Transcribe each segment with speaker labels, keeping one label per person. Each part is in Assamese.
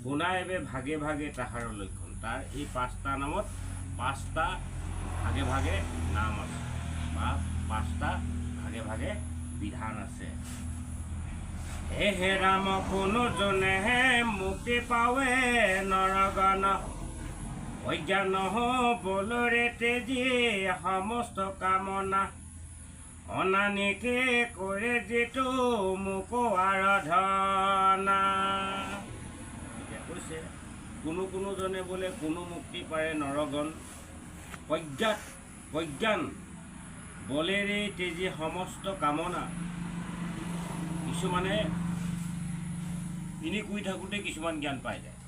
Speaker 1: শুনাইবে ভাগে ভাগে তাহার লক্ষণ। তার এই 5টা নামত 5টা ভাগে ভাগে নাম আছে বা 5টা ভাগে ভাগে বিধান আছে। হে রাম কোনো জনে মুক্তি পাৱে নৰগণ, অজ্ঞান বলৰে তেজি সমস্ত কামনা, অনানিকে কৰে যিটো মোক আৰাধনা। এতিয়া কৈছে কোনো জনে বোলে কোনো মুক্তি পাৰে নৰগণ, অজ্ঞান বলেৰে তেজি সমস্ত কামনা। কিছুমানে ইনি কৈ থাকোঁতে কিছুমান জ্ঞান পাই যায়।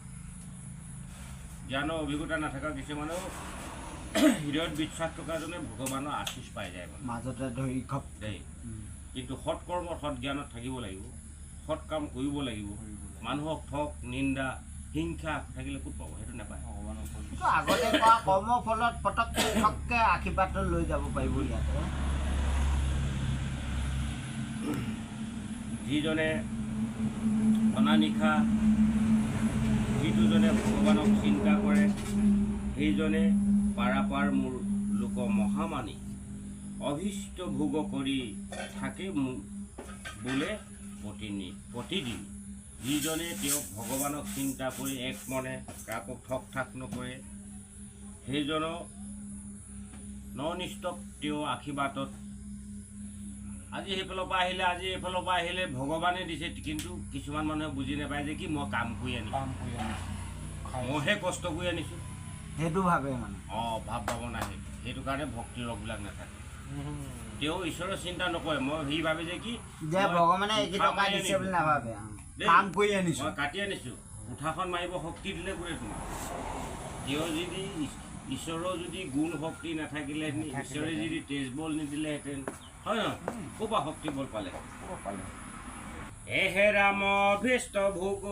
Speaker 1: জ্ঞানৰ অভিজ্ঞতা নাথাকা কিছুমানেও হৃদয়ত বিশ্বাস থকাজনে ভগৱানৰ আশীষ পাই যায়
Speaker 2: মাজতে ধৰি
Speaker 1: দেই। কিন্তু সৎকৰ্ম সৎ জ্ঞানত থাকিব লাগিব, সৎ কাম কৰিব লাগিব। মানুহক ঠক নিন্দা হিংসা থাকিলে ক'ত পাব? সেইটো নাপায়।
Speaker 2: আগতে কৰা কৰ্মৰ ফলত পটককৈ ঠককৈ আশীৰ্বাদটো লৈ যাব পাৰিব। ইয়াতে
Speaker 1: যিজনে অনানিশা যিজনে ভগৱানক চিন্তা কৰে, সেইজনে পাৰাপাৰ মোৰ লোক মহামানী, অভীষ্ট ভোগ কৰি থাকে বোলে প্ৰতিদিন। যিজনে তেওঁক ভগৱানক চিন্তা কৰি এক মনে কাকো ঠক ঠাক নকৰে, সেইজনক ননিষ্টক তেওঁ আশীৰ্বাদত আজি সেইফালৰ পৰা আহিলে ভগৱানে দিছে। কিন্তু কিছুমান মানুহে বুজি নাপায় যে কি মই কাম কৰি আনিছোঁ, মইহে কষ্ট কৰি আনিছোঁ,
Speaker 2: সেইটো ভাবে মানে
Speaker 1: ভাৱ নাহে। সেইটো কাৰণে ভক্তি ৰসবিলাক নাথাকে। তেওঁ ঈশ্বৰৰ চিন্তা নকৰে। সি ভাবে যে কি
Speaker 2: ভগৱানে দিছে বুলি নাভাবে, কাম কৰি আনিছোঁ,
Speaker 1: মই কাটি আনিছোঁ। উঠাখন মাৰিব শক্তি দিলে কোনে তোমাক? তেওঁ যদি ঈশ্বৰৰ যদি গুণ শক্তি নাথাকিলেহেঁতেন, ঈশ্বৰে যদি তেজ বল নিদিলেহেঁতেন, হয় নহয়, ক'ৰ পৰা শক্তি বল পালে? হে ৰাম অভীষ্ট ভোগ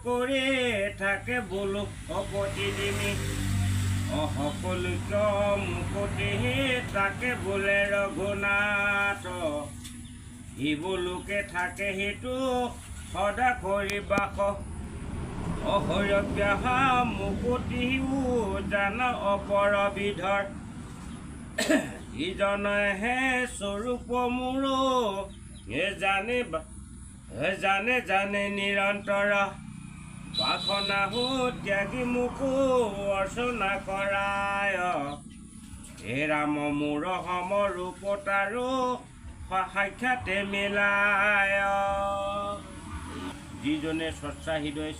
Speaker 1: কৰি থাকে বোলো প্ৰতিদিনে, সকলো মুকতি তাকে বোলে ৰঘুনাথ। সি বোলোকে থাকে সেইটো সদা কৰি বাস, অহৰব্যাহা মুকুতিও জান অপৰবিধৰ। ইজনেহে স্বৰূপ মোৰ জানে নিৰন্তৰ, বাসনাহো ত্যাগী মোকো অৰ্চনা কৰায়। হে ৰাম মোৰ সমৰূপ তাৰো সাক্ষাতে মিলায়। যিজনে স্বচ্ছা হৃদয়